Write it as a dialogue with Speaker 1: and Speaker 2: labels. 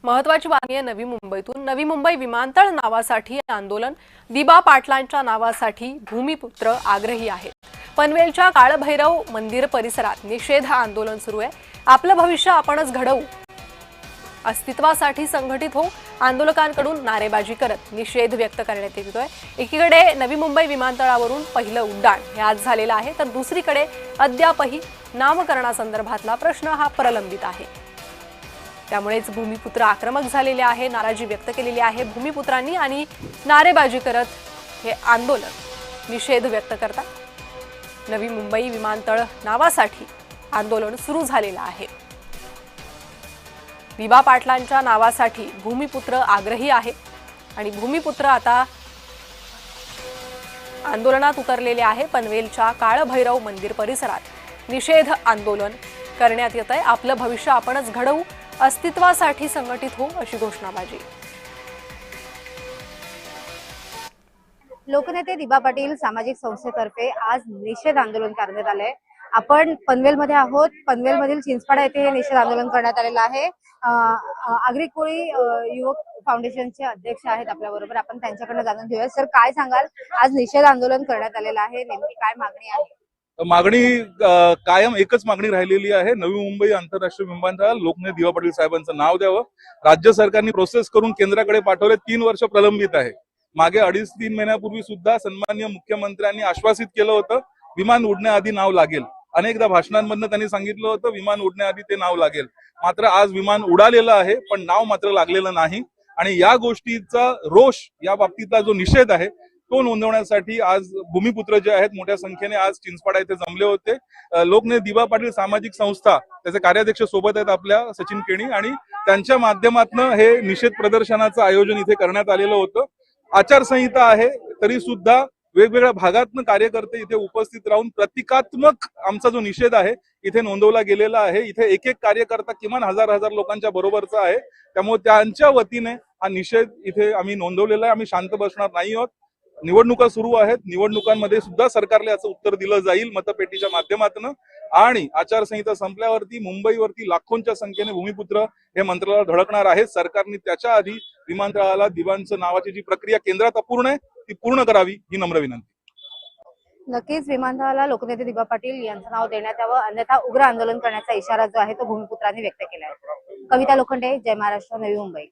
Speaker 1: महत्वाची बातमी आहे नवी मुंबईतून। नवी मुंबई विमानतळ नावासाठी आंदोलन, दिबा पाटलांच्या नावासाठी भूमिपुत्र आग्रही आहेत। पनवेलच्या काळभैरव मंदिर परिसरात निषेध आंदोलन सुरू आहे। आपलं भविष्य आपणच घडवू, अस्तित्वासाठी संघटित हो, आंदोलकांकडून नारेबाजी करत निषेध व्यक्त करण्यात येतोय। एकीकडे नवी मुंबई विमानतळावरून पहिलं उड्डाण हे आज झालेलं आहे, तर दुसरीकडे अद्यापही नामकरणासंदर्भातला प्रश्न हा प्रलंबित आहे। त्यामुळेच भूमिपुत्र आक्रमक झालेले आहे, नाराजी व्यक्त केलेली आहे भूमिपुत्रांनी आणि नारेबाजी करत हे आंदोलन निषेध व्यक्त करतात। नवी मुंबई विमानतळ नावासाठी आंदोलन सुरू झालेलं आहे। दिबा पाटलांच्या नावासाठी भूमिपुत्र आग्रही आहे आणि भूमिपुत्र आता आंदोलनात उतरलेले आहे। पनवेलच्या काळभैरव मंदिर परिसरात निषेध आंदोलन करण्यात येत आहे। आपलं भविष्य आपणच घडवू, अस्तित्वासाठी संघटित हो, अशी घोषणाबाजी।
Speaker 2: लोकनेते दिबा पाटील सामाजिक संस्थेतर्फे आज निषेध आंदोलन करण्यात आले। आपण पनवेलमध्ये आहोत। पनवेलमधील चिंचपाडा येथे हे निषेध आंदोलन करण्यात आलेलं आहे। आगरी कोळी युवक फाउंडेशनचे अध्यक्ष आहेत आपल्याबरोबर, आपण त्यांच्याकडे जाणून घेऊया। सर, काय सांगाल, आज निषेध आंदोलन करण्यात आलेलं आहे, नेमकी काय मागणी आहे?
Speaker 3: मागणी कायम एकच मागणी राहिलेली आहे। नवी मुंबई आंतरराष्ट्रीय विमानतळाला लोकनेते दिबा पाटील साहेबांचं नाव द्यावं। राज्य सरकारने प्रोसेस करून केंद्राकडे पाठवले, 3 वर्ष प्रलंबित आहे। मागे 2.5-3 महिन्यापूर्वी सुद्धा सन्माननीय मुख्यमंत्र्यांनी आश्वासित केलं होतं विमान उडण्याआधी नाव लागेल। अनेकदा भाषणांमधनं त्यांनी सांगितलं होतं विमान उडण्याआधी ते नाव लागेल, मात्र आज विमान उडालेलं आहे पण नाव मात्र लागलेलं नाही। आणि या गोष्टीचा रोष, या बाबतीतला जो निषेध आहे तो नोंदवण्यासाठी आज भूमिपुत्र जे आहेत मोठ्या संख्येने आज चिंचपाडा येथे जमले होते। लोकनेते दिबा पाटील सामाजिक संस्था त्याचे कार्याध्यक्ष सोबत आहेत आपल्या सचिन केणी, आणि त्यांच्या माध्यमातून हे निषेध प्रदर्शनाचं आयोजन इथे करण्यात आलेलं होतं। आचारसंहिता आहे तरी सुद्धा वेगवेगळ्या भागातून कार्यकर्ते इथे उपस्थित राहून प्रतिकात्मक आमचा जो निषेध आहे इथे नोंदवला गेलेला आहे। इथे एक एक कार्यकर्ता किमान 1000 लोकांच्या बरोबरचा आहे, त्यामुळे त्यांच्या वतीने हा निषेध इथे आम्ही नोंदवलेला आहे। आम्ही शांत बसणार नाही आहोत। निवडणुका सुरू आहेत, निवडणुकांमध्ये सुद्धा सरकारला याचं उत्तर दिलं जाईल मतपेटीच्या माध्यमातून। आणि आचारसंहिता संपल्यावरती मुंबईवरती लाखोंच्या संख्येने भूमिपुत्र हे मंत्रालयात धडकणार आहेत। सरकारने त्याच्या आधी विमानतळाला दिबांचं नावाची जी प्रक्रिया केंद्रात अपूर्ण आहे ती पूर्ण करावी, ही नम्र विनंती।
Speaker 2: नक्कीच विमानतळाला लोकनेते दिबा पाटील यांचं नाव देण्यात यावं, अन्यथा उग्र आंदोलन करण्याचा इशारा जो आहे तो भूमिपुत्रांनी व्यक्त केला आहे। कविता लोखंडे, जय महाराष्ट्र, नवी मुंबई।